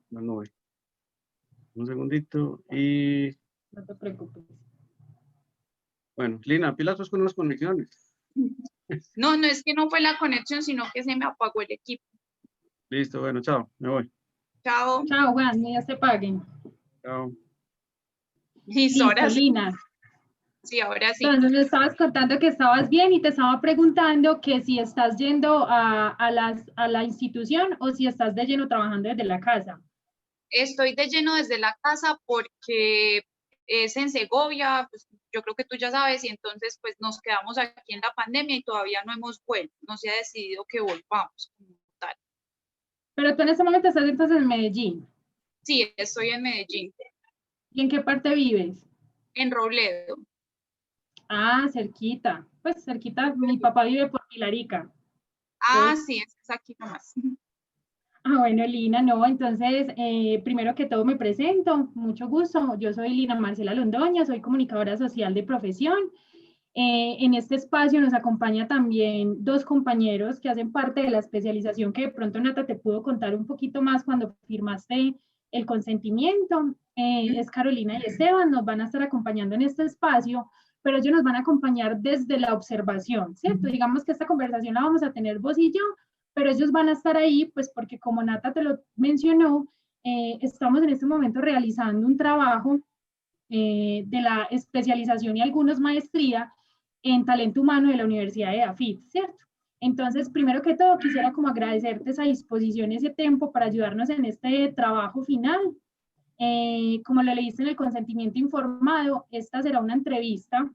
No voy. Un segundito y No te preocupes. bueno, Lina, pilas pues con unas conexiones. No, no es que no fue la conexión, sino que se me apagó el equipo. Listo, bueno, chao, me voy. Chao. Chao, Juan, ya se paguen. Chao. Listo, ahora sí. Lina. Sí, ahora sí. Entonces me estabas contando que estabas bien y te estaba preguntando que si estás yendo a la institución o si estás de lleno trabajando desde la casa. Estoy de lleno desde la casa porque es en Segovia, pues yo creo que tú ya sabes, y entonces pues nos quedamos aquí en la pandemia y todavía no hemos vuelto, no se ha decidido que volvamos como tal. Pero tú en este momento estás entonces en Medellín. Sí, estoy en Medellín. ¿Y en qué parte vives? En Robledo. Ah, cerquita. Pues cerquita, mi papá vive por Pilarica. Ah, sí, es aquí nomás. Ah, bueno, Lina, no, entonces, primero que todo me presento, mucho gusto, yo soy Lina Marcela Londoño, soy comunicadora social de profesión. En este espacio nos acompaña también dos compañeros que hacen parte de la especialización que de pronto Nata te pudo contar un poquito más cuando firmaste el consentimiento. Es Carolina y Esteban, nos van a estar acompañando en este espacio, pero ellos nos van a acompañar desde la observación, ¿cierto? Digamos que esta conversación la vamos a tener vos y yo, pero ellos van a estar ahí, pues porque como Nata te lo mencionó, estamos en este momento realizando un trabajo de la especialización y algunos maestría en talento humano de la Universidad de AFIT, ¿cierto? Entonces, primero que todo, quisiera como agradecerte esa disposición, ese tiempo para ayudarnos en este trabajo final. Como lo leíste en el consentimiento informado, esta será una entrevista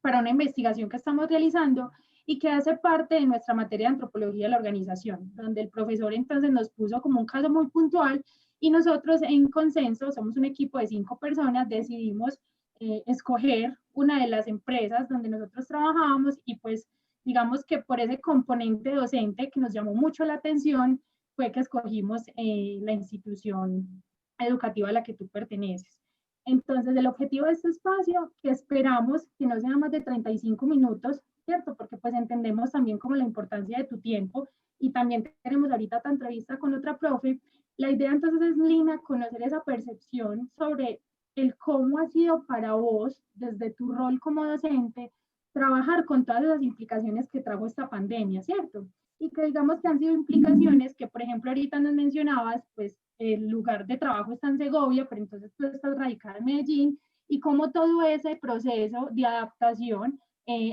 para una investigación que estamos realizando y que hace parte de nuestra materia de antropología de la organización, donde el profesor entonces nos puso como un caso muy puntual y nosotros en consenso, somos un equipo de 5 personas, decidimos escoger una de las empresas donde nosotros trabajábamos y pues digamos que por ese componente docente que nos llamó mucho la atención fue que escogimos la institución educativa a la que tú perteneces. Entonces, el objetivo de este espacio, que esperamos que no sea más de 35 minutos, ¿cierto? Porque pues entendemos también como la importancia de tu tiempo y también tenemos ahorita esta entrevista con otra profe. La idea entonces es, Lina, conocer esa percepción sobre el cómo ha sido para vos, desde tu rol como docente, trabajar con todas las implicaciones que trajo esta pandemia, ¿cierto? Y que digamos que han sido implicaciones que, por ejemplo, ahorita nos mencionabas, pues el lugar de trabajo está en Segovia, pero entonces tú estás radicada en Medellín, y cómo todo ese proceso de adaptación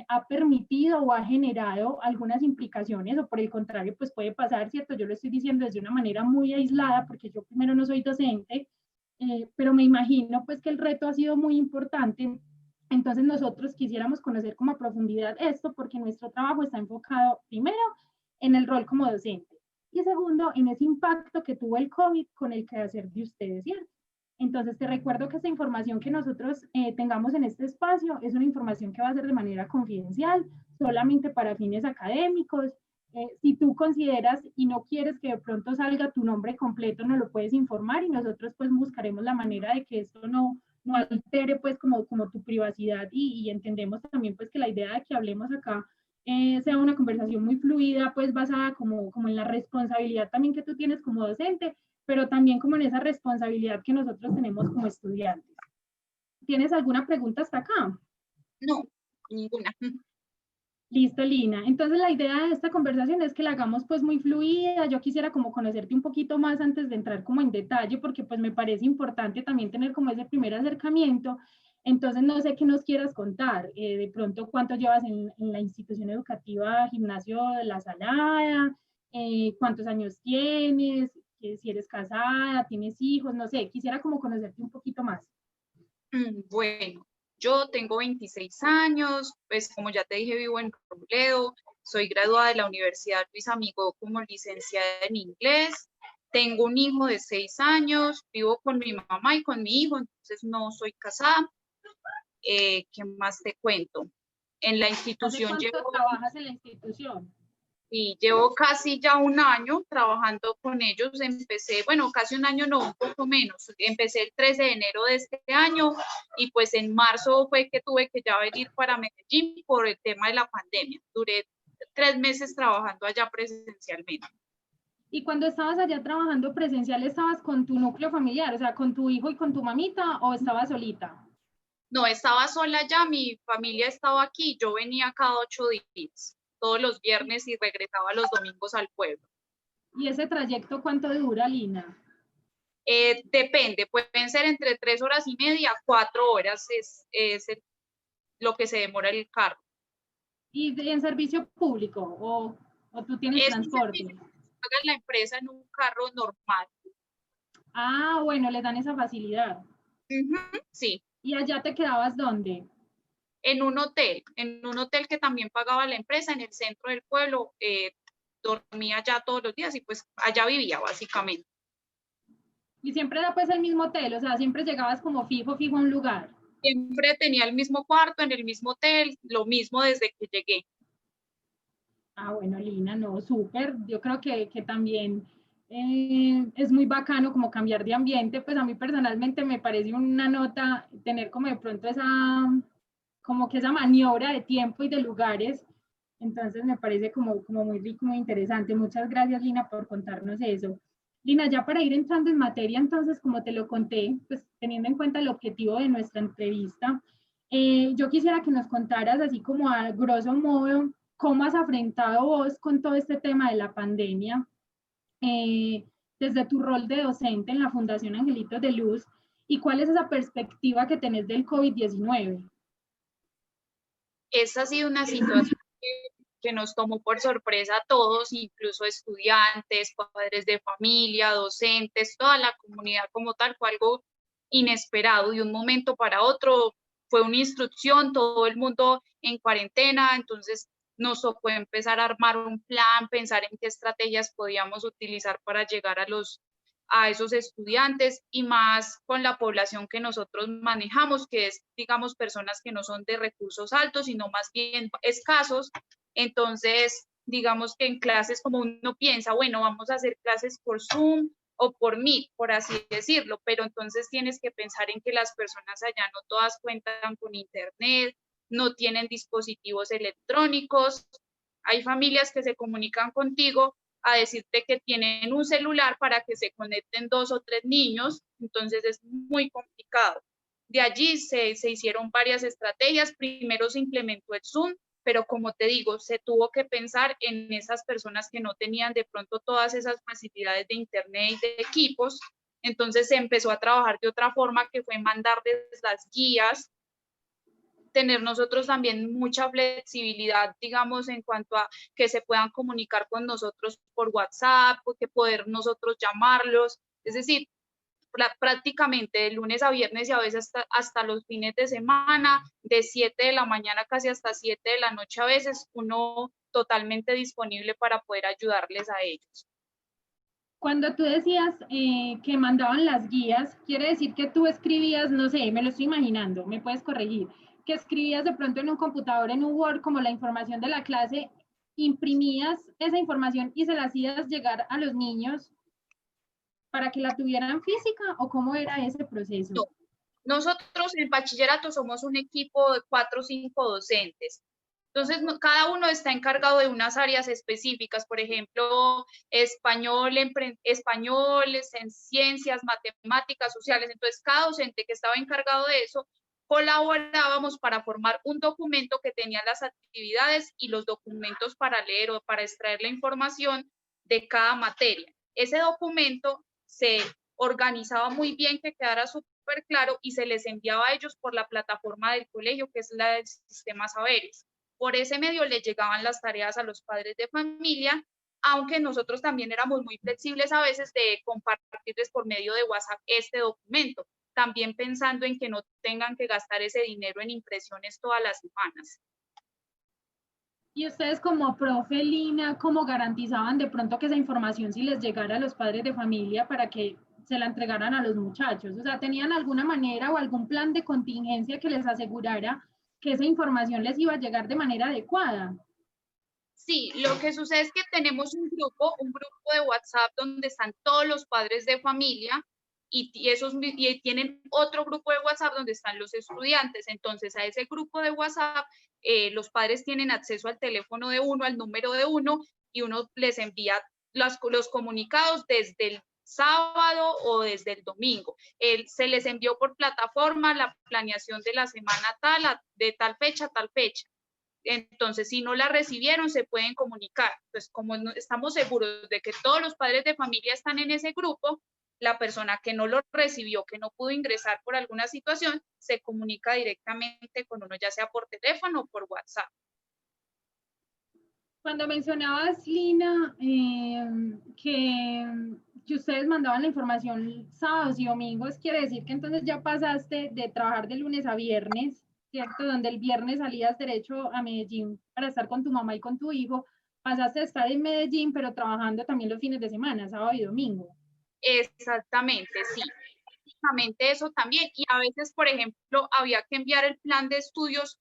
ha permitido o ha generado algunas implicaciones, o por el contrario, pues puede pasar, ¿cierto? Yo lo estoy diciendo desde una manera muy aislada, porque yo primero no soy docente, pero me imagino pues que el reto ha sido muy importante. Entonces nosotros quisiéramos conocer como a profundidad esto, porque nuestro trabajo está enfocado primero en el rol como docente y segundo en ese impacto que tuvo el COVID con el quehacer de ustedes, ¿cierto? Entonces te recuerdo que esta información que nosotros tengamos en este espacio es una información que va a ser de manera confidencial, solamente para fines académicos. Si tú consideras y no quieres que de pronto salga tu nombre completo, nos lo puedes informar y nosotros pues buscaremos la manera de que esto no altere pues como tu privacidad y entendemos también pues que la idea de que hablemos acá sea una conversación muy fluida, pues basada como en la responsabilidad también que tú tienes como docente, pero también como en esa responsabilidad que nosotros tenemos como estudiantes. ¿Tienes alguna pregunta hasta acá? No, ninguna. Listo, Lina. Entonces la idea de esta conversación es que la hagamos pues muy fluida. Yo quisiera como conocerte un poquito más antes de entrar como en detalle, porque pues me parece importante también tener como ese primer acercamiento. Entonces no sé qué nos quieras contar. De pronto, ¿cuánto llevas en la institución educativa Gimnasio de la Salada? ¿Cuántos años tienes? Si eres casada, tienes hijos, no sé. Quisiera como conocerte un poquito más. Bueno, yo tengo 26 años, pues como ya te dije, vivo en Robledo, soy graduada de la Universidad Luis Amigó como licenciada en inglés, tengo un hijo de 6 años, vivo con mi mamá y con mi hijo, entonces no soy casada. ¿Qué más te cuento? En la institución ¿Hace cuánto trabajas en la institución? Y llevo casi ya un año trabajando con ellos. Empecé, bueno, casi un año, no, un poco menos. Empecé el 13 de enero de este año y pues en marzo fue que tuve que ya venir para Medellín por el tema de la pandemia. Duré 3 meses trabajando allá presencialmente. Y cuando estabas allá trabajando presencial, ¿estabas con tu núcleo familiar, o sea, con tu hijo y con tu mamita, o estabas solita? No, estaba sola ya, mi familia estaba aquí, yo venía cada 8 días, todos los viernes y regresaba los domingos al pueblo. ¿Y ese trayecto cuánto dura, Lina? Depende, pueden ser entre 3 horas y media, 4 horas lo que se demora el carro. ¿Y en servicio público o tú tienes Es un transporte? servicio que paga la empresa en un carro normal. Ah, bueno, les dan esa facilidad. Sí, ¿Y allá te quedabas dónde? en un hotel que también pagaba la empresa en el centro del pueblo. Dormía allá todos los días y pues allá vivía básicamente. Y siempre era pues el mismo hotel, o sea, siempre llegabas como fijo a un lugar. Siempre tenía el mismo cuarto, en el mismo hotel, lo mismo desde que llegué. Ah, bueno, Lina, no, súper. Yo creo que también es muy bacano como cambiar de ambiente. Pues a mí personalmente me parece una nota tener como de pronto como que esa maniobra de tiempo y de lugares. Entonces me parece como muy rico, muy interesante. Muchas gracias, Lina, por contarnos eso. Lina, ya para ir entrando en materia, entonces, como te lo conté, pues teniendo en cuenta el objetivo de nuestra entrevista, yo quisiera que nos contaras así como a grosso modo, cómo has afrontado vos con todo este tema de la pandemia, desde tu rol de docente en la Fundación Angelitos de Luz, y cuál es esa perspectiva que tenés del COVID-19. Esa ha sido una situación que nos tomó por sorpresa a todos, incluso estudiantes, padres de familia, docentes, toda la comunidad como tal. Fue algo inesperado. De un momento para otro fue una instrucción, todo el mundo en cuarentena. Entonces nos tocó empezar a armar un plan, pensar en qué estrategias podíamos utilizar para llegar a esos estudiantes, y más con la población que nosotros manejamos, que es, digamos, personas que no son de recursos altos, sino más bien escasos. Entonces, digamos que en clases, como uno piensa, bueno, vamos a hacer clases por Zoom o por Meet, por así decirlo, pero entonces tienes que pensar en que las personas allá no todas cuentan con internet, no tienen dispositivos electrónicos. Hay familias que se comunican contigo a decirte que tienen un celular para que se conecten 2 o 3 niños, entonces es muy complicado. De allí se hicieron varias estrategias. Primero se implementó el Zoom, pero como te digo, se tuvo que pensar en esas personas que no tenían de pronto todas esas facilidades de internet y de equipos. Entonces se empezó a trabajar de otra forma, que fue mandarles las guías, tener nosotros también mucha flexibilidad, digamos, en cuanto a que se puedan comunicar con nosotros por WhatsApp, que poder nosotros llamarlos. Es decir, prácticamente de lunes a viernes y a veces hasta los fines de semana, de 7 de la mañana casi hasta 7 de la noche a veces, uno totalmente disponible para poder ayudarles a ellos. Cuando tú decías que mandaban las guías, quiere decir que tú escribías, no sé, me lo estoy imaginando, me puedes corregir, que escribías de pronto en un computador, en un Word, como la información de la clase, imprimías esa información y se la hacías llegar a los niños para que la tuvieran física, o cómo era ese proceso. No. Nosotros en bachillerato somos un equipo de 4 o 5 docentes. Entonces, cada uno está encargado de unas áreas específicas, por ejemplo, español, en ciencias, matemáticas, sociales. Entonces, cada docente que estaba encargado de eso, colaborábamos para formar un documento que tenía las actividades y los documentos para leer o para extraer la información de cada materia. Ese documento se organizaba muy bien, que quedara súper claro, y se les enviaba a ellos por la plataforma del colegio, que es la del sistema Saberes. Por ese medio les llegaban las tareas a los padres de familia, aunque nosotros también éramos muy flexibles a veces de compartirles por medio de WhatsApp este documento, también pensando en que no tengan que gastar ese dinero en impresiones todas las semanas. Y ustedes como profe, Lina, ¿cómo garantizaban de pronto que esa información sí les llegara a los padres de familia para que se la entregaran a los muchachos? O sea, ¿tenían alguna manera o algún plan de contingencia que les asegurara que esa información les iba a llegar de manera adecuada? Sí, lo que sucede es que tenemos un grupo de WhatsApp donde están todos los padres de familia, y tienen otro grupo de WhatsApp donde están los estudiantes. Entonces, a ese grupo de WhatsApp, los padres tienen acceso al teléfono de uno, al número de uno, y uno les envía los comunicados desde el sábado o desde el domingo. Se les envió por plataforma la planeación de la semana tal, de tal fecha a tal fecha. Entonces, si no la recibieron, se pueden comunicar. Pues como estamos seguros de que todos los padres de familia están en ese grupo, la persona que no lo recibió, que no pudo ingresar por alguna situación, se comunica directamente con uno, ya sea por teléfono o por WhatsApp. Cuando mencionabas, Lina, que ustedes mandaban la información sábados y domingos, quiere decir que entonces ya pasaste de trabajar de lunes a viernes, ¿cierto? Donde el viernes salías derecho a Medellín para estar con tu mamá y con tu hijo, pasaste a estar en Medellín, pero trabajando también los fines de semana, sábado y domingo. Exactamente, sí. Exactamente eso también. Y a veces, por ejemplo, había que enviar el plan de estudios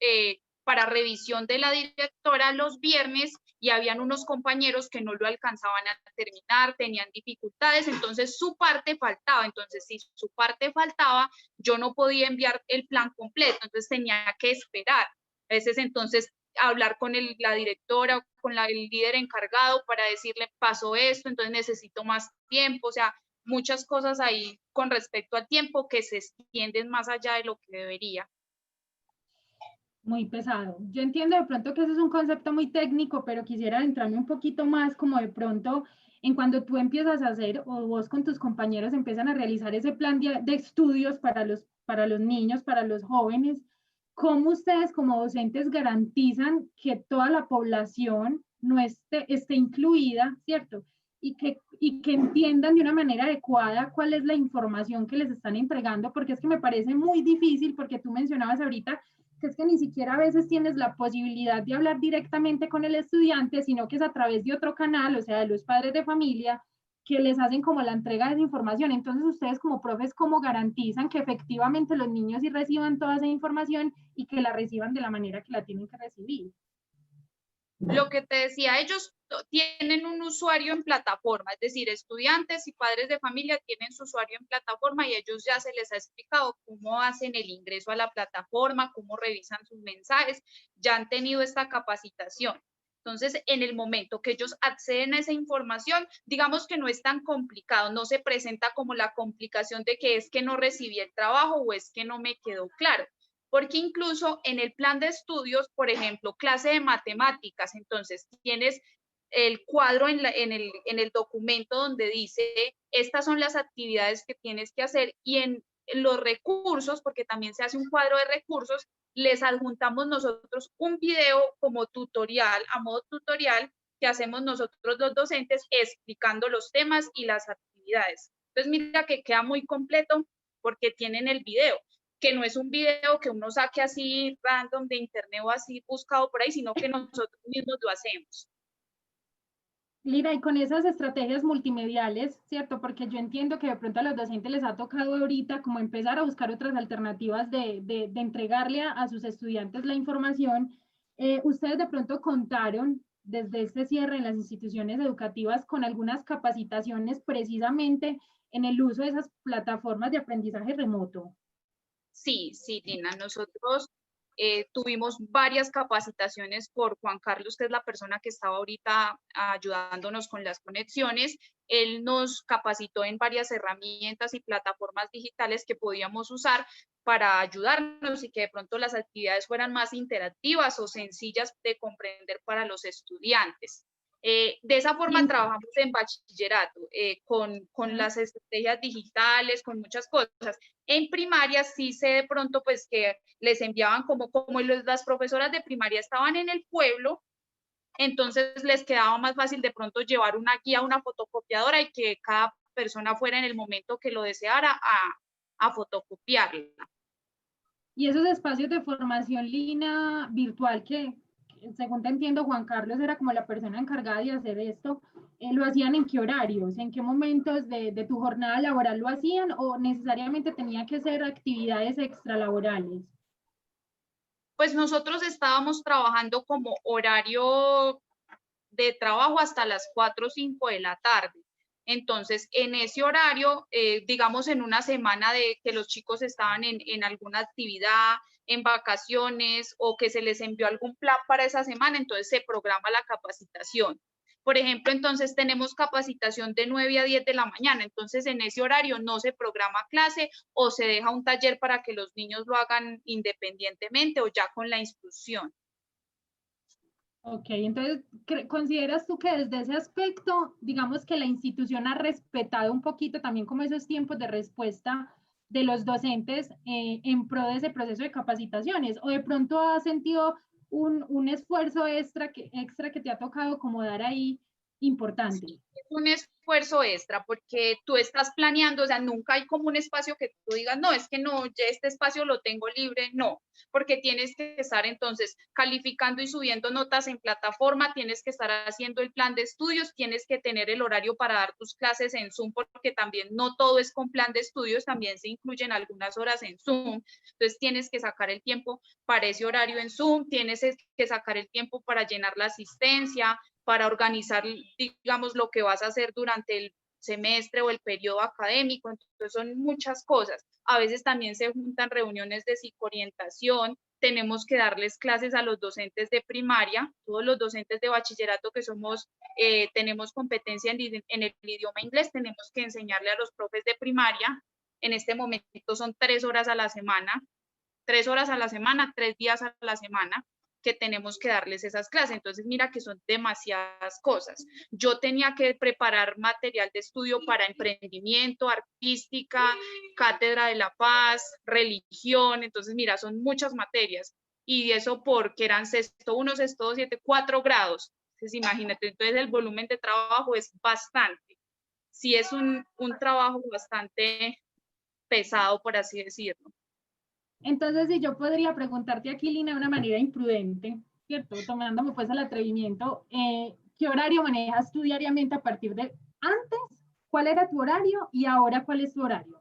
para revisión de la directora los viernes y habían unos compañeros que no lo alcanzaban a terminar, tenían dificultades, entonces su parte faltaba. Entonces, si su parte faltaba, yo no podía enviar el plan completo, entonces tenía que esperar. A veces, entonces, hablar con la directora, con el líder encargado para decirle, pasó esto, entonces necesito más tiempo, o sea, muchas cosas ahí con respecto al tiempo que se extienden más allá de lo que debería. Muy pesado. Yo entiendo de pronto que eso es un concepto muy técnico, pero quisiera adentrarme un poquito más como de pronto en cuando tú empiezas a hacer o vos con tus compañeros empiezan a realizar ese plan de estudios para los niños, para los jóvenes, ¿cómo ustedes como docentes garantizan que toda la población no esté incluida, ¿cierto? Y que entiendan de una manera adecuada cuál es la información que les están entregando, porque es que me parece muy difícil, porque tú mencionabas ahorita que es que ni siquiera a veces tienes la posibilidad de hablar directamente con el estudiante, sino que es a través de otro canal, o sea, de los padres de familia, que les hacen como la entrega de esa información. Entonces, ustedes como profes, ¿cómo garantizan que efectivamente los niños sí reciban toda esa información y que la reciban de la manera que la tienen que recibir? Lo que te decía, ellos tienen un usuario en plataforma, es decir, estudiantes y padres de familia tienen su usuario en plataforma y ellos ya se les ha explicado cómo hacen el ingreso a la plataforma, cómo revisan sus mensajes, ya han tenido esta capacitación. Entonces, en el momento que ellos acceden a esa información, digamos que no es tan complicado, no se presenta como la complicación de que es que no recibí el trabajo o es que no me quedó claro. Porque incluso en el plan de estudios, por ejemplo, clase de matemáticas, entonces tienes el cuadro en el documento donde dice, estas son las actividades que tienes que hacer y en los recursos, porque también se hace un cuadro de recursos, les adjuntamos nosotros un video como tutorial, a modo tutorial, que hacemos nosotros los docentes explicando los temas y las actividades. Entonces mira que queda muy completo porque tienen el video, que no es un video que uno saque así random de internet o así buscado por ahí, sino que nosotros mismos lo hacemos. Lina, y con esas estrategias multimediales, ¿cierto? Porque yo entiendo que de pronto a los docentes les ha tocado ahorita como empezar a buscar otras alternativas de entregarle a sus estudiantes la información. Ustedes de pronto contaron desde este cierre en las instituciones educativas con algunas capacitaciones precisamente en el uso de esas plataformas de aprendizaje remoto. Sí, Lina, nosotros tuvimos varias capacitaciones por Juan Carlos, que es la persona que estaba ahorita ayudándonos con las conexiones. Él nos capacitó en varias herramientas y plataformas digitales que podíamos usar para ayudarnos y que de pronto las actividades fueran más interactivas o sencillas de comprender para los estudiantes. De esa forma trabajamos en bachillerato, con las estrategias digitales, con muchas cosas. En primaria sí sé de pronto pues que les enviaban como las profesoras de primaria estaban en el pueblo, entonces les quedaba más fácil de pronto llevar una guía, una fotocopiadora y que cada persona fuera en el momento que lo deseara a fotocopiarla. Y esos espacios de formación, Lina, virtual, que según te entiendo, Juan Carlos era como la persona encargada de hacer esto, ¿lo hacían en qué horarios? ¿En qué momentos de tu jornada laboral lo hacían o necesariamente tenía que ser actividades extralaborales? Pues nosotros estábamos trabajando como horario de trabajo hasta las 4 o 5 de la tarde. Entonces, en ese horario, digamos en una semana de que los chicos estaban en alguna actividad, en vacaciones o que se les envió algún plan para esa semana, entonces se programa la capacitación. Por ejemplo, entonces tenemos capacitación de 9 a 10 de la mañana, entonces en ese horario no se programa clase o se deja un taller para que los niños lo hagan independientemente o ya con la instrucción. Ok, entonces, ¿consideras tú que desde ese aspecto, digamos que la institución ha respetado un poquito también como esos tiempos de respuesta de los docentes en pro de ese proceso de capacitaciones? ¿O de pronto has sentido un esfuerzo extra que te ha tocado como dar ahí importante? Es un esfuerzo extra porque tú estás planeando, o sea, nunca hay como un espacio que tú digas, no, es que no, ya este espacio lo tengo libre, no, porque tienes que estar entonces calificando y subiendo notas en plataforma, tienes que estar haciendo el plan de estudios, tienes que tener el horario para dar tus clases en Zoom, porque también no todo es con plan de estudios, también se incluyen algunas horas en Zoom, entonces tienes que sacar el tiempo para ese horario en Zoom, tienes que sacar el tiempo para llenar la asistencia, para organizar, digamos, lo que vas a hacer durante el semestre o el periodo académico. Entonces son muchas cosas. A veces también se juntan reuniones de psicoorientación, tenemos que darles clases a los docentes de primaria, todos los docentes de bachillerato que somos, tenemos competencia en el idioma inglés, tenemos que enseñarle a los profes de primaria. En este momento son 3 horas a la semana, 3 horas a la semana, 3 días a la semana, que tenemos que darles esas clases. Entonces, mira que son demasiadas cosas. Yo tenía que preparar material de estudio para emprendimiento, artística, cátedra de la paz, religión. Entonces, mira, son muchas materias. Y eso porque eran sexto 1, sexto 2, 7, 4 grados. Entonces, imagínate, entonces el volumen de trabajo es bastante. Sí, es un trabajo bastante pesado, por así decirlo. Entonces, si yo podría preguntarte aquí, Lina, de una manera imprudente, ¿cierto? Tomándome pues el atrevimiento, ¿qué horario manejas tú diariamente a partir de antes? ¿Cuál era tu horario y ahora cuál es tu horario?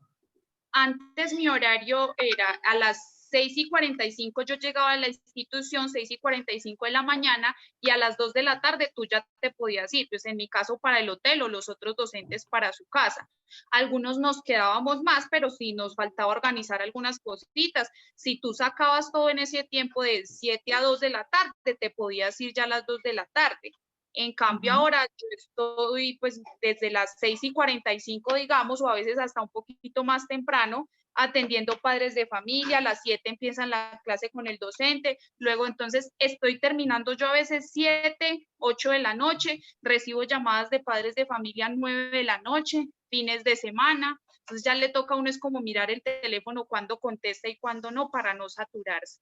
Antes mi horario era a las 6:45 yo llegaba a la institución, 6:45 de la mañana, y a las 2 de la tarde tú ya te podías ir, pues en mi caso para el hotel o los otros docentes para su casa. Algunos nos quedábamos más, pero sí nos faltaba organizar algunas cositas. Si tú sacabas todo en ese tiempo de 7 a 2 de la tarde, te podías ir ya a las 2 de la tarde. En cambio, ahora yo estoy pues desde las 6:45, digamos, o a veces hasta un poquito más temprano, atendiendo padres de familia, a las 7 empiezan la clase con el docente, luego entonces estoy terminando yo a veces 7, 8 de la noche, recibo llamadas de padres de familia 9 de la noche, fines de semana, entonces ya le toca a uno es como mirar el teléfono cuando contesta y cuando no, para no saturarse.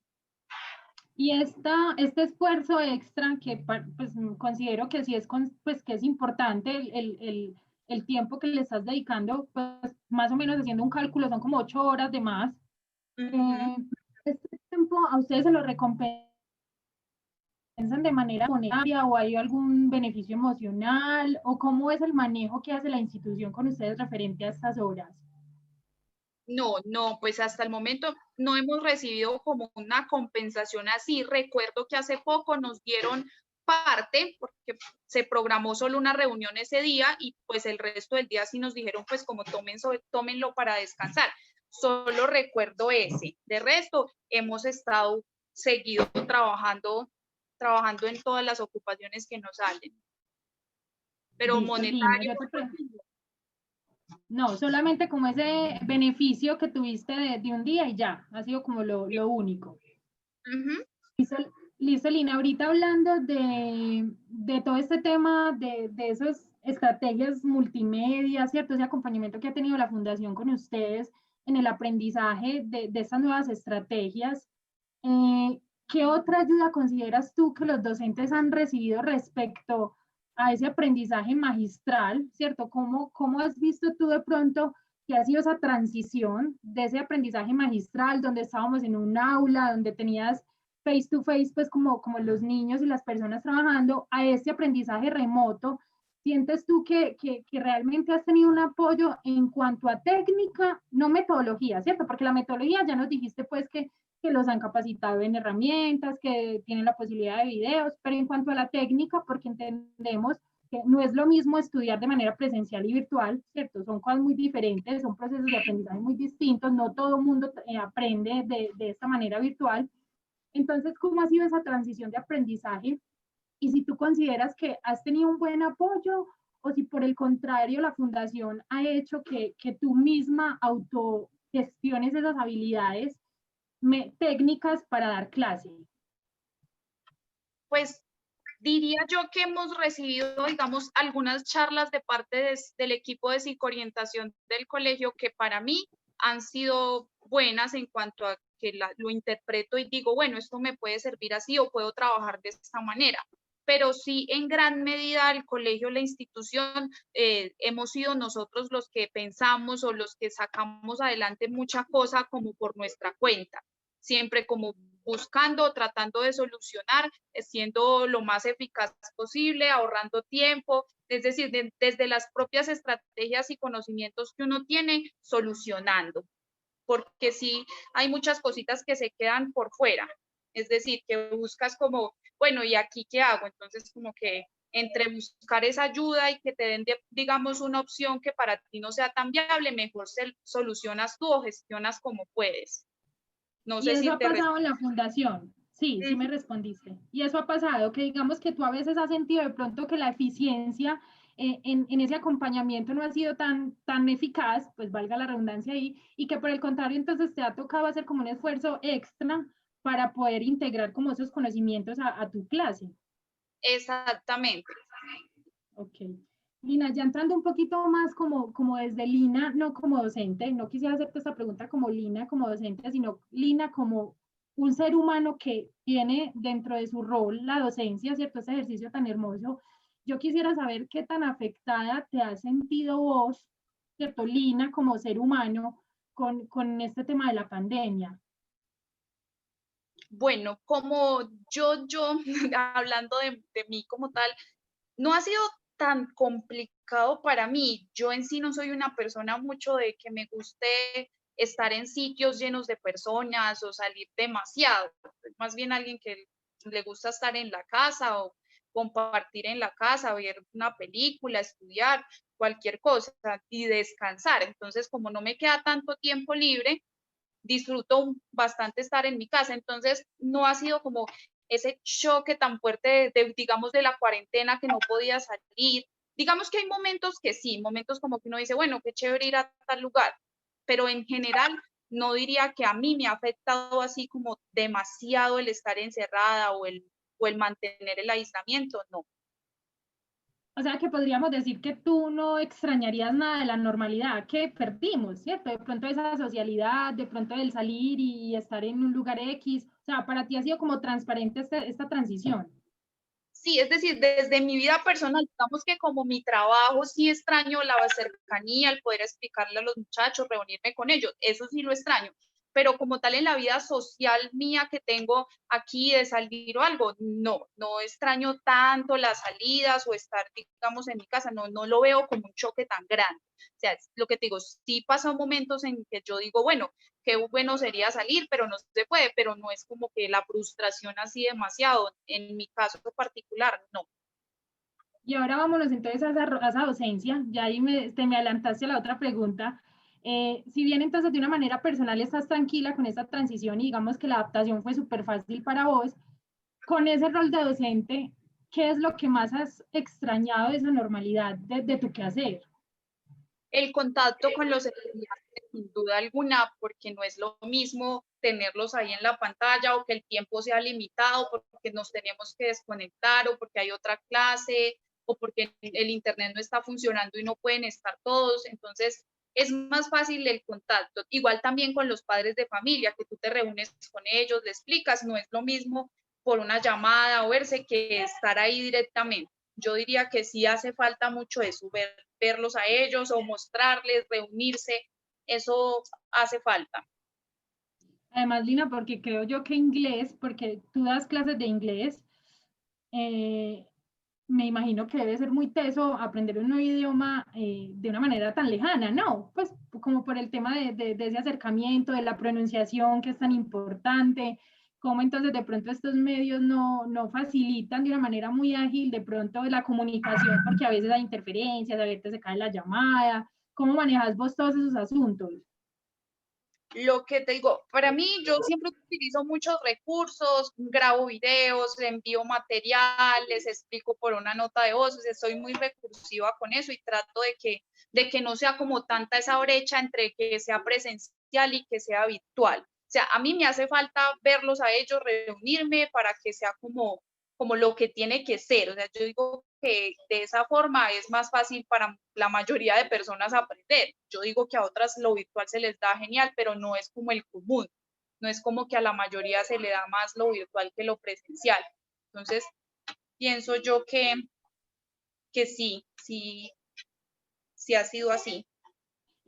Y este esfuerzo extra que pues, considero que sí es, pues, que es importante el tiempo que le estás dedicando, pues más o menos haciendo un cálculo, son como 8 horas de más. ¿Este tiempo a ustedes se lo recompensan de manera monetaria o hay algún beneficio emocional o cómo es el manejo que hace la institución con ustedes referente a estas horas? No, pues hasta el momento no hemos recibido como una compensación así. Recuerdo que hace poco nos dieron parte, porque se programó solo una reunión ese día y pues el resto del día sí nos dijeron pues como tómenlo para descansar. Solo recuerdo ese. De resto, hemos estado seguido trabajando en todas las ocupaciones que nos salen. Pero Listo, Lina, monetario. no, solamente como ese beneficio que tuviste de un día y ya, ha sido como lo único. Listo, Lina, ahorita hablando de todo este tema, de esas estrategias multimedia, ¿cierto? Ese acompañamiento que ha tenido la Fundación con ustedes en el aprendizaje de estas nuevas estrategias, ¿qué otra ayuda consideras tú que los docentes han recibido respecto a ese aprendizaje magistral, ¿cierto? ¿Cómo has visto tú de pronto que ha sido esa transición de ese aprendizaje magistral donde estábamos en un aula, donde tenías face to face, pues como los niños y las personas trabajando, a este aprendizaje remoto? ¿Sientes tú que realmente has tenido un apoyo en cuanto a técnica, no metodología, ¿cierto? Porque la metodología ya nos dijiste pues que los han capacitado en herramientas, que tienen la posibilidad de videos, pero en cuanto a la técnica, porque entendemos que no es lo mismo estudiar de manera presencial y virtual, ¿cierto? Son cosas muy diferentes, son procesos de aprendizaje muy distintos, no todo el mundo aprende de esta manera virtual. Entonces, ¿cómo ha sido esa transición de aprendizaje y si tú consideras que has tenido un buen apoyo o si por el contrario la fundación ha hecho que tú misma autogestiones esas habilidades técnicas para dar clase. Pues diría yo que hemos recibido, digamos, algunas charlas de parte del equipo de psicoorientación del colegio que para mí han sido buenas en cuanto a que lo interpreto y digo, bueno, esto me puede servir así o puedo trabajar de esta manera. Pero sí, en gran medida el colegio, la institución, hemos sido nosotros los que pensamos o los que sacamos adelante mucha cosa como por nuestra cuenta. Siempre como buscando, tratando de solucionar, siendo lo más eficaz posible, ahorrando tiempo, es decir, desde las propias estrategias y conocimientos que uno tiene, solucionando. Porque sí, hay muchas cositas que se quedan por fuera. Es decir, que buscas como, bueno, ¿y aquí qué hago? Entonces, como que entre buscar esa ayuda y que te den, digamos, una opción que para ti no sea tan viable, mejor solucionas tú o gestionas como puedes. No Y sé eso si ha pasado en la fundación. Sí, sí me Uh-huh. respondiste. Y eso ha pasado, que digamos que tú a veces has sentido de pronto que la eficiencia en ese acompañamiento no ha sido tan eficaz, pues valga la redundancia ahí, y que por el contrario entonces te ha tocado hacer como un esfuerzo extra para poder integrar como esos conocimientos a tu clase. Exactamente. Ok. Lina, ya entrando un poquito más como desde Lina, no como docente, no quisiera hacerte esta pregunta como Lina, como docente, sino Lina como un ser humano que tiene dentro de su rol la docencia, ¿cierto? Ese ejercicio tan hermoso. Yo quisiera saber qué tan afectada te has sentido vos, ¿cierto? Lina, como ser humano, con este tema de la pandemia. Bueno, como yo hablando de mí como tal, no ha sido tan complicado para mí. Yo en sí no soy una persona mucho de que me guste estar en sitios llenos de personas o salir demasiado. Más bien alguien que le gusta estar en la casa o compartir en la casa, ver una película, estudiar, cualquier cosa y descansar. Entonces, como no me queda tanto tiempo libre, disfruto bastante estar en mi casa. Entonces, no ha sido como ese choque tan fuerte digamos, de la cuarentena que no podía salir. Digamos que hay momentos que sí, momentos como que uno dice, bueno, qué chévere ir a tal lugar, pero en general no diría que a mí me ha afectado así como demasiado el estar encerrada o el mantener el aislamiento, no. O sea que podríamos decir que tú no extrañarías nada de la normalidad que perdimos, ¿cierto? De pronto esa socialidad, de pronto el salir y estar en un lugar X. O sea, para ti ha sido como transparente esta transición. Sí, es decir, desde mi vida personal, digamos que como mi trabajo sí extraño la cercanía, el poder explicarle a los muchachos, reunirme con ellos, eso sí lo extraño, pero como tal en la vida social mía que tengo aquí de salir o algo, no extraño tanto las salidas o estar, digamos, en mi casa, no lo veo como un choque tan grande. O sea, es lo que te digo, sí pasan momentos en que yo digo, bueno, qué bueno sería salir, pero no se puede, pero no es como que la frustración así demasiado. En mi caso particular, no. Y ahora vámonos entonces a esa docencia. Ya ahí te me adelantaste a la otra pregunta. Si bien entonces de una manera personal estás tranquila con esta transición y digamos que la adaptación fue súper fácil para vos, con ese rol de docente, ¿qué es lo que más has extrañado de esa normalidad de tu quehacer? El contacto con los estudiantes, sin duda alguna, porque no es lo mismo tenerlos ahí en la pantalla o que el tiempo sea limitado porque nos tenemos que desconectar o porque hay otra clase o porque el internet no está funcionando y no pueden estar todos. Entonces, es más fácil el contacto. Igual también con los padres de familia, que tú te reúnes con ellos, le explicas, no es lo mismo por una llamada o verse que estar ahí directamente. Yo diría que sí hace falta mucho eso, verlos a ellos o mostrarles, reunirse, eso hace falta. Además, Lina, porque creo yo que inglés, porque tú das clases de inglés, eh, me imagino que debe ser muy teso aprender un nuevo idioma de una manera tan lejana, ¿no? Pues como por el tema de ese acercamiento, de la pronunciación que es tan importante, cómo entonces de pronto estos medios no facilitan de una manera muy ágil de pronto la comunicación, porque a veces hay interferencias, a veces se cae la llamada, ¿cómo manejas vos todos esos asuntos? Lo que te digo, para mí yo siempre utilizo muchos recursos, grabo videos, envío material, les explico por una nota de voz, o sea, soy muy recursiva con eso y trato de que no sea como tanta esa brecha entre que sea presencial y que sea virtual. O sea, a mí me hace falta verlos a ellos, reunirme para que sea como lo que tiene que ser. O sea, yo digo que de esa forma es más fácil para la mayoría de personas aprender. Yo digo que a otras lo virtual se les da genial, pero no es como el común. No es como que a la mayoría se le da más lo virtual que lo presencial. Entonces, pienso yo que sí ha sido así.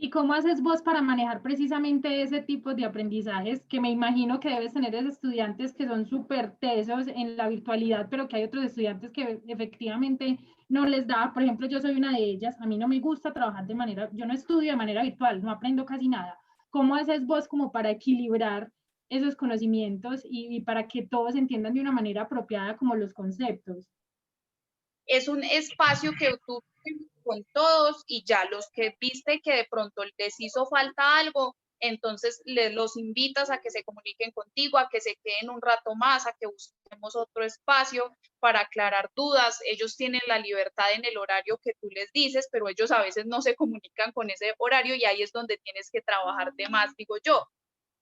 ¿Y cómo haces vos para manejar precisamente ese tipo de aprendizajes que me imagino que debes tener de estudiantes que son súper tesos en la virtualidad, pero que hay otros estudiantes que efectivamente no les da? Por ejemplo, yo soy una de ellas, a mí no me gusta trabajar de manera, yo no estudio de manera virtual, no aprendo casi nada. ¿Cómo haces vos como para equilibrar esos conocimientos y para que todos entiendan de una manera apropiada como los conceptos? Es un espacio que tú con todos y ya los que viste que de pronto les hizo falta algo, entonces los invitas a que se comuniquen contigo, a que se queden un rato más, a que busquemos otro espacio para aclarar dudas. Ellos tienen la libertad en el horario que tú les dices, pero ellos a veces no se comunican con ese horario y ahí es donde tienes que trabajar de más, digo yo,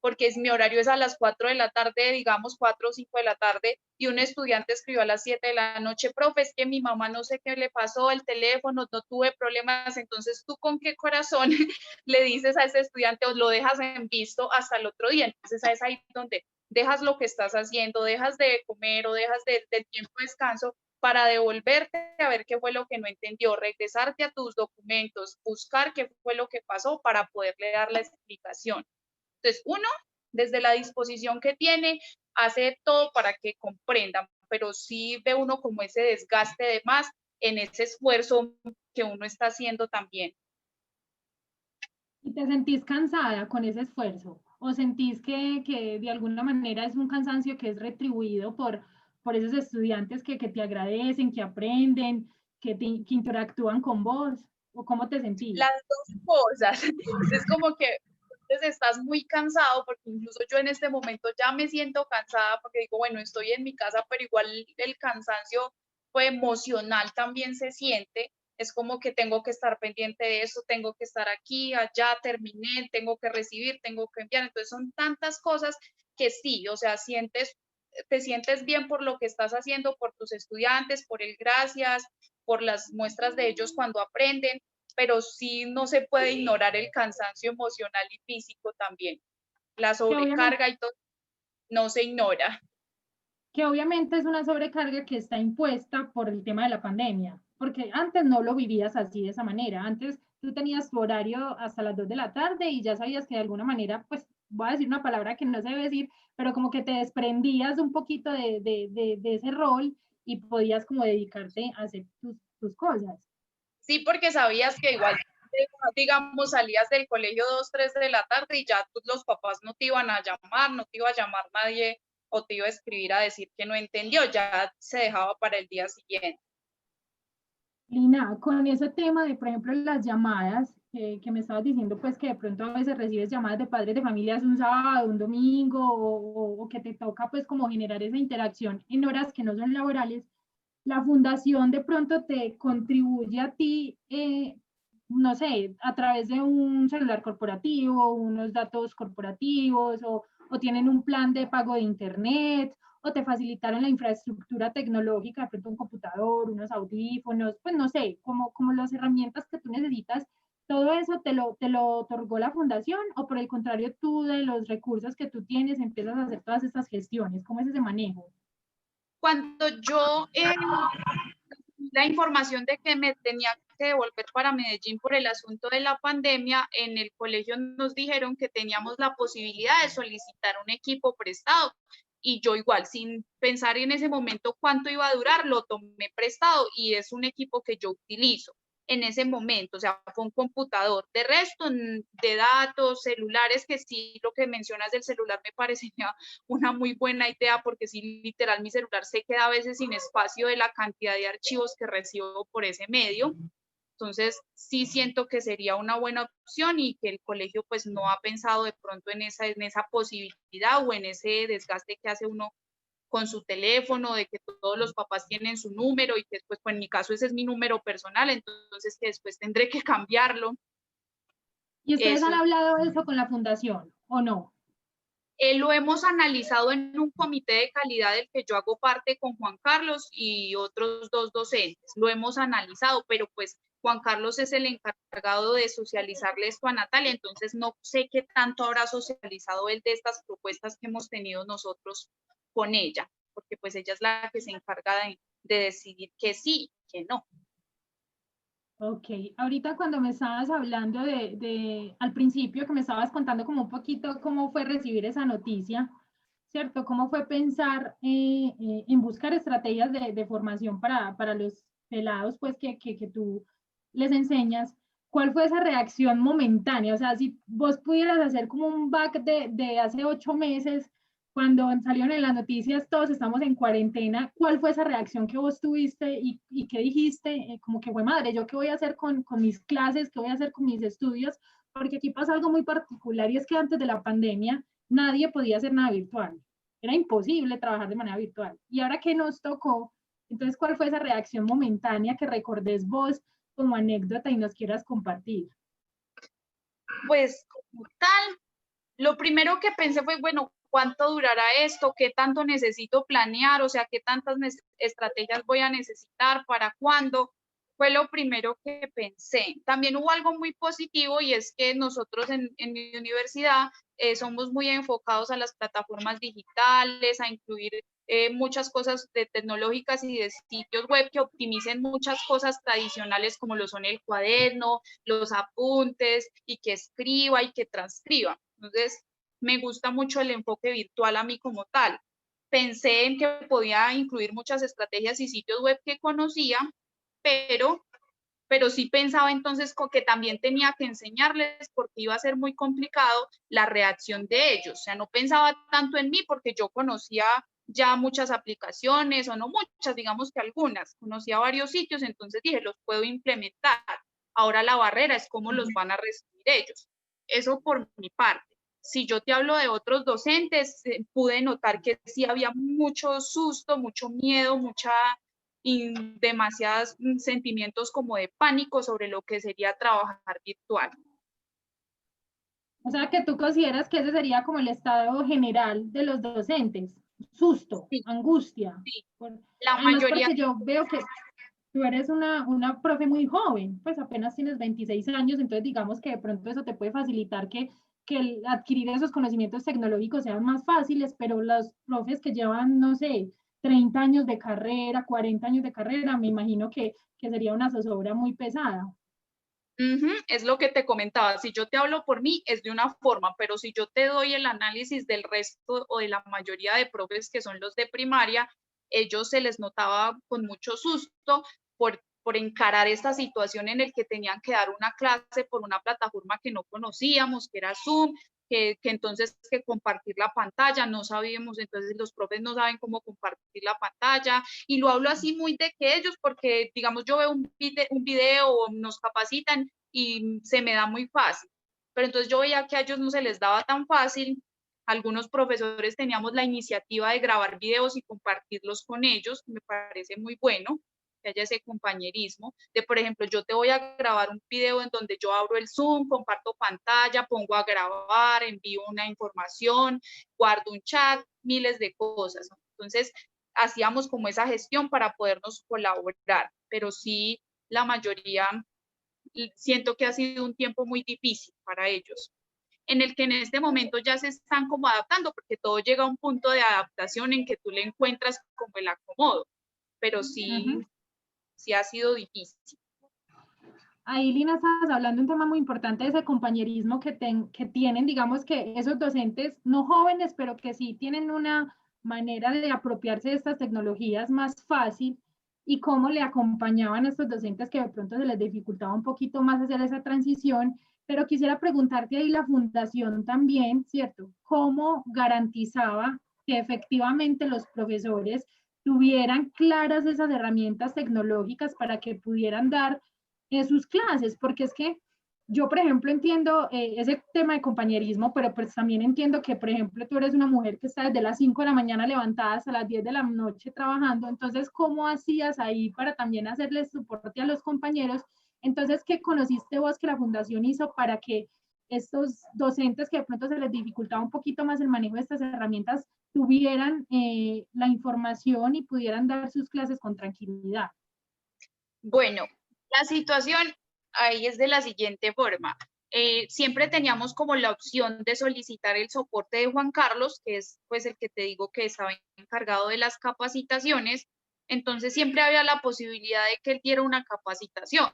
porque mi horario es a las 4 de la tarde, digamos 4 o 5 de la tarde, y un estudiante escribió a las 7 de la noche, profe, es que mi mamá no sé qué le pasó, el teléfono, no tuve problemas. Entonces, ¿tú con qué corazón le dices a ese estudiante o lo dejas en visto hasta el otro día? Entonces, es ahí donde dejas lo que estás haciendo, dejas de comer o dejas del tiempo de descanso para devolverte a ver qué fue lo que no entendió, regresarte a tus documentos, buscar qué fue lo que pasó para poderle dar la explicación. Entonces, uno, desde la disposición que tiene, hace todo para que comprendan, pero sí ve uno como ese desgaste de más en ese esfuerzo que uno está haciendo también. ¿Y te sentís cansada con ese esfuerzo? ¿O sentís que de alguna manera es un cansancio que es retribuido por esos estudiantes que te agradecen, que aprenden, que interactúan con vos? ¿O cómo te sentís? Las dos cosas. Es como que entonces estás muy cansado, porque incluso yo en este momento ya me siento cansada porque digo, bueno, estoy en mi casa, pero igual el cansancio pues, emocional también se siente. Es como que tengo que estar pendiente de eso, tengo que estar aquí, allá, terminé, tengo que recibir, tengo que enviar. Entonces son tantas cosas que sí, o sea, te sientes bien por lo que estás haciendo, por tus estudiantes, por el gracias, por las muestras de ellos cuando aprenden, pero sí no se puede ignorar el cansancio emocional y físico también. La Que obviamente, sobrecarga y todo no se ignora. que obviamente es una sobrecarga que está impuesta por el tema de la pandemia, porque antes no lo vivías así de esa manera. Antes tú tenías tu horario hasta las 2 de la tarde y ya sabías que de alguna manera, pues voy a decir una palabra que no se debe decir, pero como que te desprendías un poquito de ese rol y podías como dedicarte a hacer tus cosas. Sí, porque sabías que igual, digamos, salías del colegio 2, 3 de la tarde y ya los papás no te iban a llamar, no te iba a llamar nadie o te iba a escribir a decir que no entendió, ya se dejaba para el día siguiente. Lina, con ese tema de, por ejemplo, las llamadas, que me estabas diciendo, pues que de pronto a veces recibes llamadas de padres de familias un sábado, un domingo, o que te toca pues como generar esa interacción en horas que no son laborales, la fundación de pronto te contribuye a ti, no sé, a través de un celular corporativo, unos datos corporativos, o tienen un plan de pago de internet, o te facilitaron la infraestructura tecnológica, de pronto un computador, unos audífonos, pues no sé, como las herramientas que tú necesitas, todo eso te lo otorgó la fundación, o por el contrario, tú de los recursos que tú tienes empiezas a hacer todas estas gestiones. ¿Cómo es ese manejo? Cuando yo la información de que me tenía que devolver para Medellín por el asunto de la pandemia, en el colegio nos dijeron que teníamos la posibilidad de solicitar un equipo prestado. Y yo igual, sin pensar en ese momento cuánto iba a durar, lo tomé prestado y es un equipo que yo utilizo en ese momento, o sea, fue un computador. De resto, de datos, celulares, que sí, lo que mencionas del celular me parecería una muy buena idea, porque sí, literal, mi celular se queda a veces sin espacio de la cantidad de archivos que recibo por ese medio. Entonces, sí siento que sería una buena opción y que el colegio pues no ha pensado de pronto en esa posibilidad o en ese desgaste que hace uno con su teléfono, de que todos los papás tienen su número y que después, pues en mi caso ese es mi número personal, entonces que después tendré que cambiarlo. ¿Y ustedes han Eso. hablado de eso con la fundación o no? Lo hemos analizado en un comité de calidad del que yo hago parte con Juan Carlos y otros 2 docentes. Lo hemos analizado, pero pues Juan Carlos es el encargado de socializarle esto a Natalia, entonces no sé qué tanto habrá socializado él de estas propuestas que hemos tenido nosotros con ella, porque pues ella es la que se encarga de decidir que sí, que no. Ok, ahorita cuando me estabas hablando al principio que me estabas contando como un poquito cómo fue recibir esa noticia, ¿cierto? ¿Cómo fue pensar en buscar estrategias de formación para los pelados, pues que tú les enseñas? ¿Cuál fue esa reacción momentánea? O sea, si vos pudieras hacer como un back de hace 8 meses, cuando salieron en las noticias, todos estamos en cuarentena, ¿cuál fue esa reacción que vos tuviste y qué dijiste? Como que, fue madre, ¿yo qué voy a hacer con mis clases? ¿Qué voy a hacer con mis estudios? Porque aquí pasa algo muy particular y es que antes de la pandemia nadie podía hacer nada virtual. Era imposible trabajar de manera virtual. Y ahora que nos tocó, entonces, ¿cuál fue esa reacción momentánea que recordés vos como anécdota y nos quieras compartir? Pues como tal, lo primero que pensé fue, bueno, ¿cuánto durará esto? ¿Qué tanto necesito planear? O sea, ¿qué tantas estrategias voy a necesitar? ¿Para cuándo? Fue lo primero que pensé. También hubo algo muy positivo y es que nosotros en mi universidad somos muy enfocados a las plataformas digitales, a incluir muchas cosas tecnológicas y de sitios web que optimicen muchas cosas tradicionales como lo son el cuaderno, los apuntes y que escriba y que transcriba. Entonces, me gusta mucho el enfoque virtual a mí como tal. Pensé en que podía incluir muchas estrategias y sitios web que conocía, pero sí pensaba entonces que también tenía que enseñarles porque iba a ser muy complicado la reacción de ellos. O sea, no pensaba tanto en mí porque yo conocía ya muchas aplicaciones, o no muchas, digamos que algunas. Conocía varios sitios, entonces dije, los puedo implementar. Ahora la barrera es cómo los van a recibir ellos. Eso por mi parte. Si yo te hablo de otros docentes, pude notar que sí había mucho susto, mucho miedo, y demasiados sentimientos como de pánico sobre lo que sería trabajar virtual. O sea, que tú consideras que ese sería como el estado general de los docentes, susto, Sí, angustia. sí. La Además, mayoría. porque yo veo que tú eres una profe muy joven, pues apenas tienes 26 años, entonces digamos que de pronto eso te puede facilitar que el adquirir esos conocimientos tecnológicos sean más fáciles, pero los profes que llevan, no sé, 30 años de carrera, 40 años de carrera, me imagino que sería una zozobra muy pesada. Es lo que te comentaba, si yo te hablo por mí es de una forma, pero si yo te doy el análisis del resto o de la mayoría de profes que son los de primaria, ellos se les notaba con mucho susto por encarar esta situación en el que tenían que dar una clase por una plataforma que no conocíamos, que era Zoom, que entonces que compartir la pantalla, no sabíamos, entonces los profes no saben cómo compartir la pantalla, y lo hablo así muy de que ellos, porque digamos yo veo un video o nos capacitan y se me da muy fácil, pero entonces yo veía que a ellos no se les daba tan fácil. Algunos profesores teníamos la iniciativa de grabar videos y compartirlos con ellos, me parece muy bueno que haya ese compañerismo, de por ejemplo, yo te voy a grabar un video en donde yo abro el Zoom, comparto pantalla, pongo a grabar, envío una información, guardo un chat, miles de cosas. Entonces, hacíamos como esa gestión para podernos colaborar, pero sí, la mayoría siento que ha sido un tiempo muy difícil para ellos, en el que en este momento ya se están como adaptando, porque todo llega a un punto de adaptación en que tú le encuentras como el acomodo, pero sí, sí ha sido difícil. Ahí, Lina, estabas hablando de un tema muy importante de ese compañerismo que tienen, digamos que esos docentes, no jóvenes, pero que sí tienen una manera de apropiarse de estas tecnologías más fácil y cómo le acompañaban a estos docentes que de pronto se les dificultaba un poquito más hacer esa transición. Pero quisiera preguntarte ahí la fundación también, ¿cierto? ¿Cómo garantizaba que efectivamente los profesores tuvieran claras esas herramientas tecnológicas para que pudieran dar sus clases, porque es que yo, por ejemplo, entiendo ese tema de compañerismo, pero pues también entiendo que, por ejemplo, tú eres una mujer que está desde las 5 de la mañana levantada hasta las 10 de la noche trabajando, entonces, ¿cómo hacías ahí para también hacerles soporte a los compañeros? Entonces, ¿qué conociste vos que la fundación hizo para que estos docentes que de pronto se les dificultaba un poquito más el manejo de estas herramientas tuvieran la información y pudieran dar sus clases con tranquilidad? Bueno, la situación ahí es de la siguiente forma. Siempre teníamos como la opción de solicitar el soporte de Juan Carlos, que es pues el que te digo que estaba encargado de las capacitaciones. Entonces siempre había la posibilidad de que él diera una capacitación,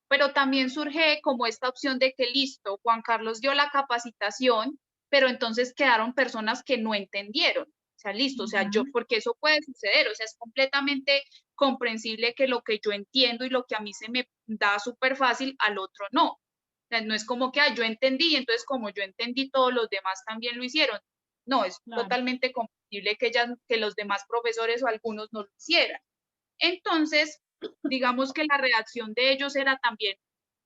pero también surge como esta opción de que listo, Juan Carlos dio la capacitación, pero entonces quedaron personas que no entendieron. O sea, listo, o sea, yo, porque eso puede suceder, o sea, es completamente comprensible que lo que yo entiendo y lo que a mí se me da súper fácil, al otro no. O sea, no es como que yo entendí y entonces como yo entendí, todos los demás también lo hicieron. No, es Claro. totalmente comprensible que los demás profesores o algunos no lo hicieran. Entonces, digamos que la reacción de ellos era también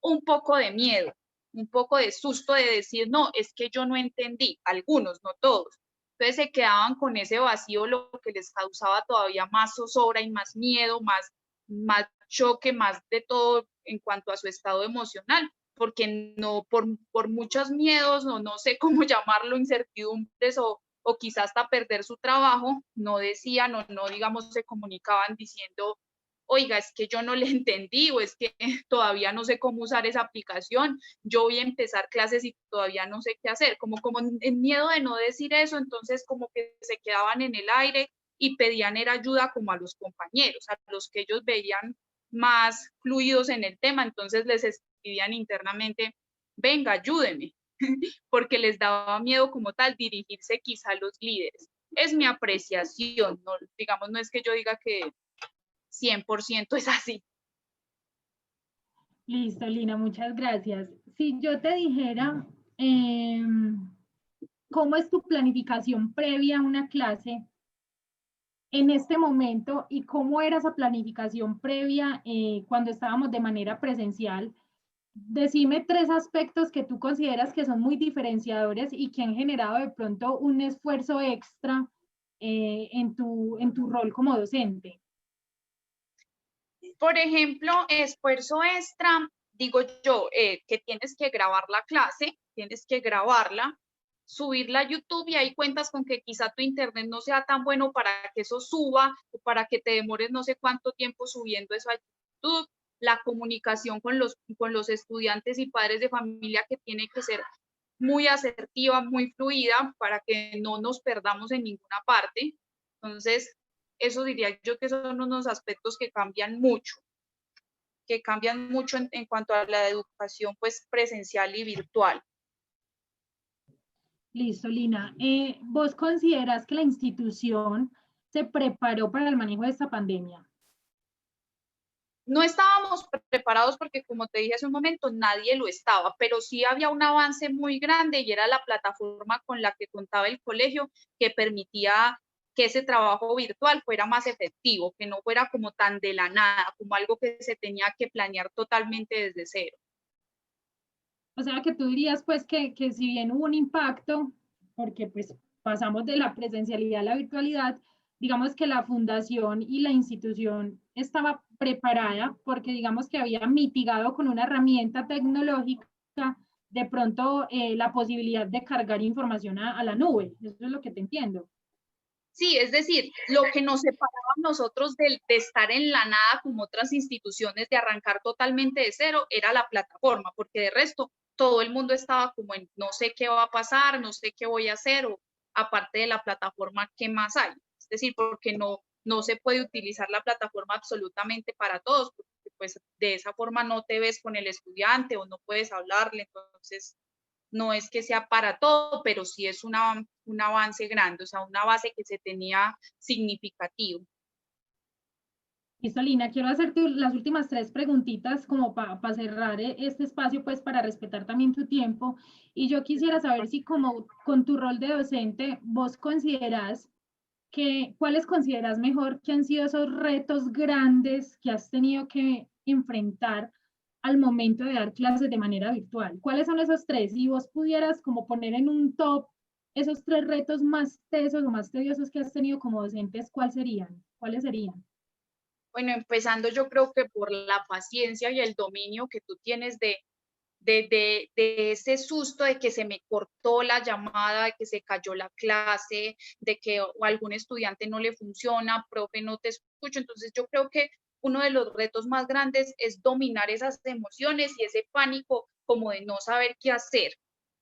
un poco de miedo, un poco de susto de decir, no, es que yo no entendí, algunos, no todos. Entonces se quedaban con ese vacío, lo que les causaba todavía más zozobra y más miedo, más choque, más de todo en cuanto a su estado emocional, porque no, por muchos miedos, no sé cómo llamarlo, incertidumbres o quizás hasta perder su trabajo, no decían o no, digamos, se comunicaban diciendo, oiga, es que yo no le entendí o es que todavía no sé cómo usar esa aplicación, yo voy a empezar clases y todavía no sé qué hacer, como en miedo de no decir eso, entonces como que se quedaban en el aire y pedían era ayuda como a los compañeros, a los que ellos veían más fluidos en el tema, entonces les escribían internamente, venga, ayúdenme, porque les daba miedo como tal dirigirse quizá a los líderes. Es mi apreciación, no, digamos, no es que yo diga que 100% es así. Listo, Lina, muchas gracias. Si yo te dijera, ¿cómo es tu planificación previa a una clase en este momento y cómo era esa planificación previa cuando estábamos de manera presencial? Decime 3 aspectos que tú consideras que son muy diferenciadores y que han generado de pronto un esfuerzo extra en tu rol como docente. Por ejemplo, esfuerzo extra, digo yo, que tienes que grabar la clase, tienes que grabarla, subirla a YouTube y ahí cuentas con que quizá tu internet no sea tan bueno para que eso suba o para que te demores no sé cuánto tiempo subiendo eso a YouTube. La comunicación con los estudiantes y padres de familia que tiene que ser muy asertiva, muy fluida para que no nos perdamos en ninguna parte. Entonces, eso diría yo que son unos aspectos que cambian mucho en cuanto a la educación pues presencial y virtual. Listo, Lina. ¿Vos consideras que la institución se preparó para el manejo de esta pandemia? No estábamos preparados porque, como te dije hace un momento, nadie lo estaba, pero sí había un avance muy grande y era la plataforma con la que contaba el colegio que permitía que ese trabajo virtual fuera más efectivo, que no fuera como tan de la nada, como algo que se tenía que planear totalmente desde cero. O sea, que tú dirías pues que si bien hubo un impacto, porque pues pasamos de la presencialidad a la virtualidad, digamos que la fundación y la institución estaba preparada porque digamos que había mitigado con una herramienta tecnológica de pronto la posibilidad de cargar información a la nube. Eso es lo que te entiendo. Sí, es decir, lo que nos separaba a nosotros de estar en la nada como otras instituciones, de arrancar totalmente de cero, era la plataforma, porque de resto todo el mundo estaba como en no sé qué va a pasar, no sé qué voy a hacer, o aparte de la plataforma, ¿qué más hay? Es decir, porque no se puede utilizar la plataforma absolutamente para todos, porque pues de esa forma no te ves con el estudiante o no puedes hablarle, entonces no es que sea para todo, pero sí es un avance grande, o sea, una base que se tenía significativo. Listo, Lina, quiero hacerte las últimas 3 preguntitas como para cerrar este espacio, pues para respetar también tu tiempo. Y yo quisiera saber si como con tu rol de docente, vos consideras ¿cuáles consideras mejor que han sido esos retos grandes que has tenido que enfrentar al momento de dar clases de manera virtual? ¿Cuáles son esos tres? Si vos pudieras como poner en un top esos tres retos más tesos o más tediosos que has tenido como docentes, ¿cuáles serían? Bueno, empezando yo creo que por la paciencia y el dominio que tú tienes de ese susto de que se me cortó la llamada, de que se cayó la clase, de que a algún estudiante no le funciona, profe, no te escucho. Entonces yo creo que uno de los retos más grandes es dominar esas emociones y ese pánico como de no saber qué hacer,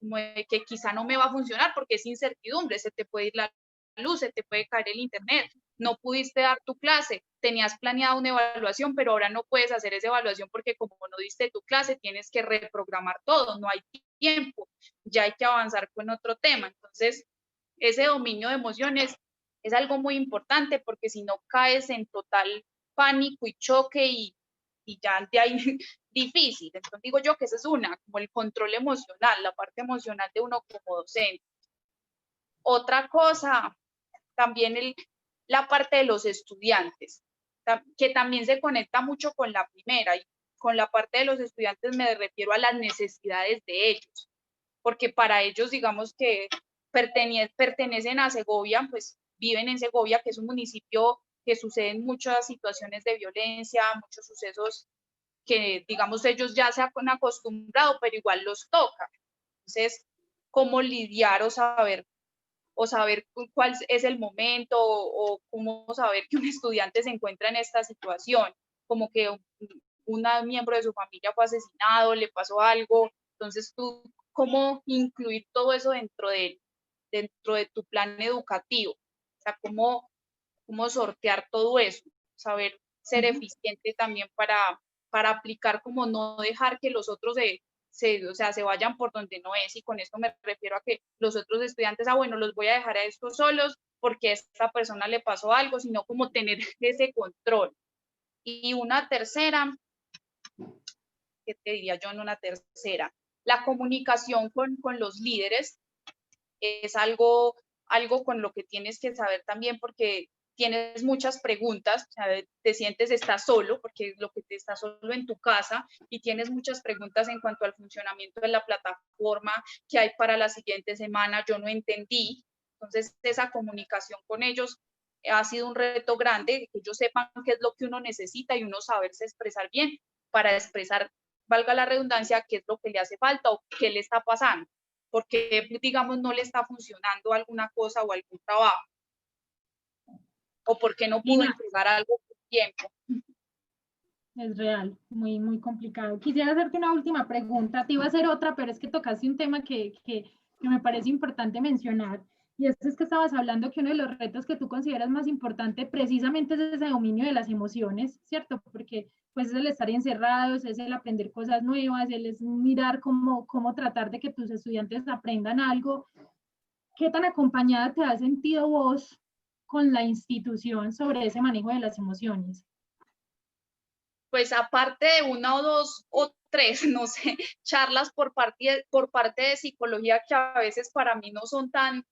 como de que quizá no me va a funcionar porque es incertidumbre, se te puede ir la luz, se te puede caer el internet, no pudiste dar tu clase, tenías planeada una evaluación, pero ahora no puedes hacer esa evaluación porque como no diste tu clase, tienes que reprogramar todo, no hay tiempo, ya hay que avanzar con otro tema. Entonces, ese dominio de emociones es algo muy importante porque si no caes en total pánico y choque y ya de ahí difícil. Entonces digo yo que esa es una, como el control emocional, la parte emocional de uno como docente. Otra cosa, también la parte de los estudiantes, que también se conecta mucho con la primera, y con la parte de los estudiantes me refiero a las necesidades de ellos, porque para ellos, digamos que pertenecen a Segovia, pues viven en Segovia, que es un municipio que suceden muchas situaciones de violencia, muchos sucesos que, digamos, ellos ya se han acostumbrado, pero igual los toca. Entonces, ¿cómo lidiar o saber cuál es el momento o cómo saber que un estudiante se encuentra en esta situación, como que un miembro de su familia fue asesinado, le pasó algo, entonces tú, ¿cómo incluir todo eso dentro de tu plan educativo? O sea, ¿cómo sortear todo eso? Saber ser eficiente también para aplicar, como no dejar que los otros se vayan por donde no es, y con esto me refiero a que los otros estudiantes, bueno, los voy a dejar a estos solos porque a esta persona le pasó algo, sino como tener ese control. Y una tercera, ¿qué te diría yo en una tercera? La comunicación con los líderes es algo con lo que tienes que saber también, porque tienes muchas preguntas, o sea, te sientes, estás solo, porque es lo que te está solo en tu casa, y tienes muchas preguntas en cuanto al funcionamiento de la plataforma, que hay para la siguiente semana, yo no entendí. Entonces, esa comunicación con ellos ha sido un reto grande, que ellos sepan qué es lo que uno necesita y uno saberse expresar bien para expresar, valga la redundancia, qué es lo que le hace falta o qué le está pasando, porque, digamos, no le está funcionando alguna cosa o algún trabajo, o porque no pudo entregar algo por tiempo. Es real, muy, muy complicado. Quisiera hacerte una última pregunta. Te iba a hacer otra, pero es que tocaste un tema que me parece importante mencionar. Y es que estabas hablando que uno de los retos que tú consideras más importante precisamente es ese dominio de las emociones, ¿cierto? Porque pues es el estar encerrados, es el aprender cosas nuevas, es mirar cómo tratar de que tus estudiantes aprendan algo. ¿Qué tan acompañada te has sentido vos con la institución sobre ese manejo de las emociones? Pues aparte de una o dos o tres, no sé, charlas por parte de psicología, que a veces para mí no son tan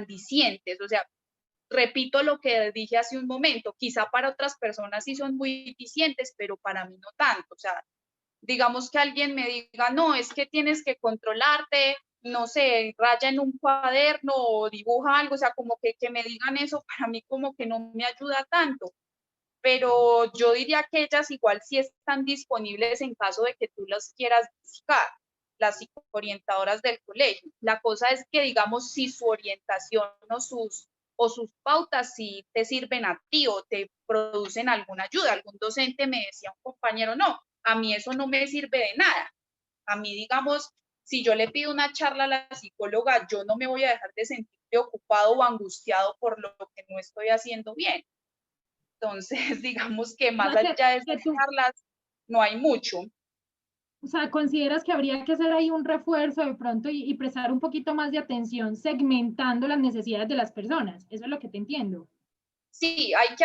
dicientes, o sea, repito lo que dije hace un momento, quizá para otras personas sí son muy dicientes, pero para mí no tanto. O sea, digamos que alguien me diga, no, es que tienes que controlarte, no sé, raya en un cuaderno o dibuja algo, o sea, como que me digan eso, para mí como que no me ayuda tanto. Pero yo diría que ellas igual sí están disponibles en caso de que tú las quieras buscar, las psicoorientadoras del colegio. La cosa es que, digamos, si su orientación o sus pautas sí te sirven a ti o te producen alguna ayuda. Algún docente me decía, un compañero, no, a mí eso no me sirve de nada. A mí, digamos, si yo le pido una charla a la psicóloga, yo no me voy a dejar de sentir preocupado o angustiado por lo que no estoy haciendo bien. Entonces, digamos que más allá de esas charlas, no hay mucho. O sea, ¿consideras que habría que hacer ahí un refuerzo de pronto y prestar un poquito más de atención segmentando las necesidades de las personas? Eso es lo que te entiendo. Sí, hay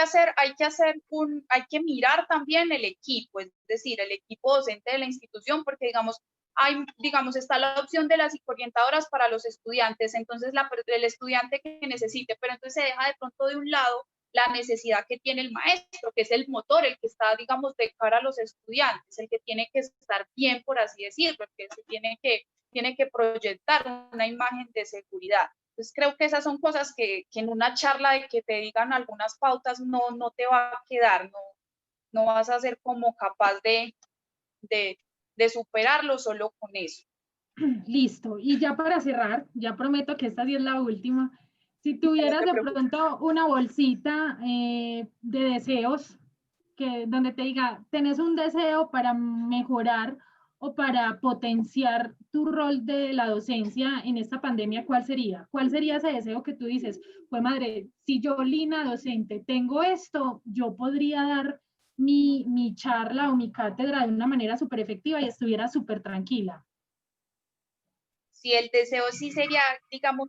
que mirar también el equipo, es decir, el equipo docente de la institución, porque digamos, está la opción de las psicoorientadoras para los estudiantes, entonces el estudiante que necesite, pero entonces se deja de pronto de un lado la necesidad que tiene el maestro, que es el motor, el que está, digamos, de cara a los estudiantes, el que tiene que estar bien, por así decirlo, el que se tiene que proyectar una imagen de seguridad. Entonces creo que esas son cosas que en una charla de que te digan algunas pautas no te va a quedar, no vas a ser como capaz de superarlo solo con eso. Listo. Y ya para cerrar, ya prometo que esta sí es la última. Si tuvieras de pronto una bolsita de deseos, donde te diga, tenés un deseo para mejorar o para potenciar tu rol de la docencia en esta pandemia, ¿cuál sería? ¿Cuál sería ese deseo que tú dices, pues madre, si yo, Lina, docente, tengo esto, yo podría dar mi charla o mi cátedra de una manera súper efectiva y estuviera súper tranquila? Si el deseo sí sería, digamos,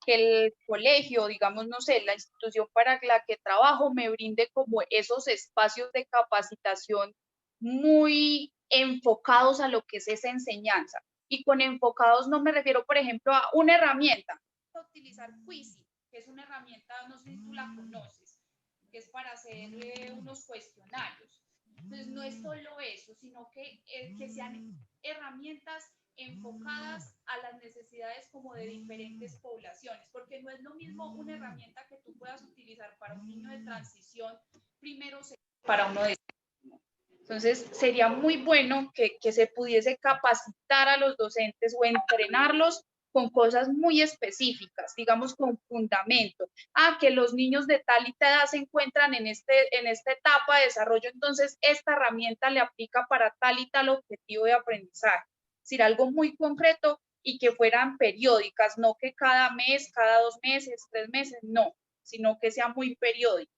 que el colegio, digamos, no sé, la institución para la que trabajo me brinde como esos espacios de capacitación muy enfocados a lo que es esa enseñanza. Y con enfocados no me refiero, por ejemplo, a una herramienta. A utilizar Quizy, que es una herramienta, no sé si tú la conoces, que es para hacer unos cuestionarios. Entonces, no es solo eso, sino que sean herramientas enfocadas a las necesidades como de diferentes poblaciones, porque no es lo mismo una herramienta que tú puedas utilizar para un niño de transición, primero para uno de... Entonces, sería muy bueno que se pudiese capacitar a los docentes o entrenarlos con cosas muy específicas, digamos con fundamento. Que los niños de tal y tal edad se encuentran en esta etapa de desarrollo, entonces esta herramienta le aplica para tal y tal objetivo de aprendizaje. Es decir, algo muy concreto y que fueran periódicas, no que cada mes, cada 2 meses, 3 meses, no, sino que sea muy periódico.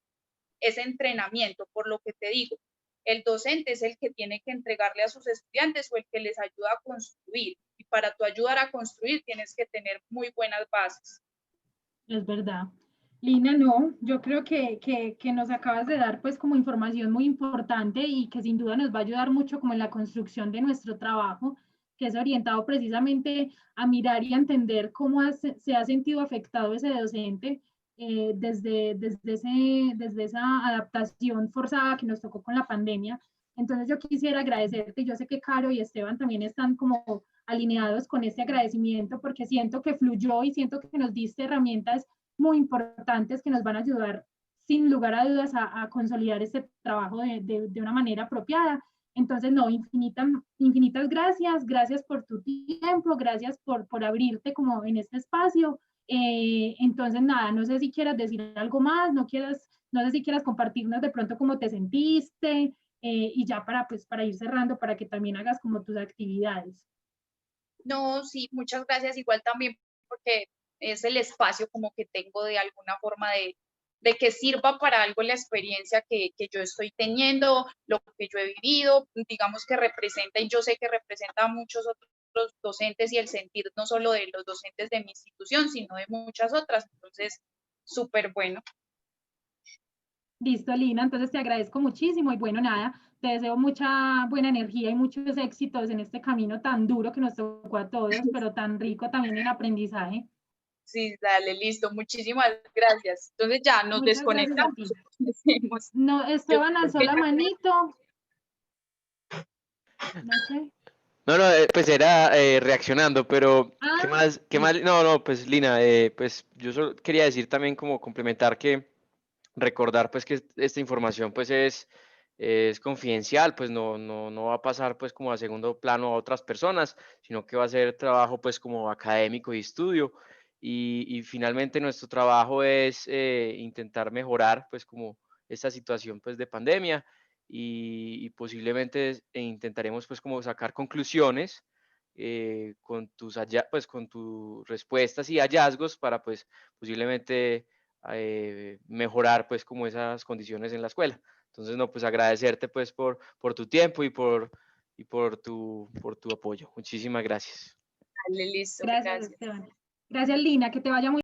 Ese entrenamiento, por lo que te digo, el docente es el que tiene que entregarle a sus estudiantes o el que les ayuda a construir. Y para tú ayudar a construir tienes que tener muy buenas bases. Es verdad. Lina, no, yo creo que nos acabas de dar pues como información muy importante y que sin duda nos va a ayudar mucho como en la construcción de nuestro trabajo, que es orientado precisamente a mirar y a entender cómo se ha sentido afectado ese docente desde esa adaptación forzada que nos tocó con la pandemia. Entonces yo quisiera agradecerte, yo sé que Caro y Esteban también están como alineados con este agradecimiento porque siento que fluyó y siento que nos diste herramientas muy importantes que nos van a ayudar sin lugar a dudas a consolidar este trabajo de una manera apropiada. Entonces, no, infinitas gracias, gracias por tu tiempo, gracias por abrirte como en este espacio. Entonces, nada, no sé si quieras decir algo más, no sé si quieras compartirnos de pronto cómo te sentiste y ya para ir cerrando, para que también hagas como tus actividades. No, sí, muchas gracias, igual también porque es el espacio como que tengo de alguna forma de que sirva para algo la experiencia que yo estoy teniendo, lo que yo he vivido, digamos que representa, y yo sé que representa a muchos otros docentes y el sentir no solo de los docentes de mi institución, sino de muchas otras, entonces, súper bueno. Listo, Lina, entonces te agradezco muchísimo y bueno, nada, te deseo mucha buena energía y muchos éxitos en este camino tan duro que nos tocó a todos, pero tan rico también en aprendizaje. Sí, dale, listo, muchísimas gracias. Entonces ya nos Muchas gracias a desconectamos. ti. No, Esteban alzó la manito. No sé. No, pues era reaccionando, pero ¿qué más? ¿Qué más? No, pues Lina, pues yo solo quería decir también como complementar que recordar pues que esta información pues es confidencial, pues no va a pasar pues como a segundo plano a otras personas, sino que va a ser trabajo pues como académico y estudio. Y finalmente nuestro trabajo es intentar mejorar pues como esta situación pues de pandemia y posiblemente intentaremos pues como sacar conclusiones con pues con tus respuestas y hallazgos para pues posiblemente mejorar pues como esas condiciones en la escuela. Entonces, no, pues agradecerte pues por tu tiempo y por tu apoyo. Muchísimas gracias. Dale, listo, Gracias, gracias. Esteban. Gracias, Lina, que te vaya muy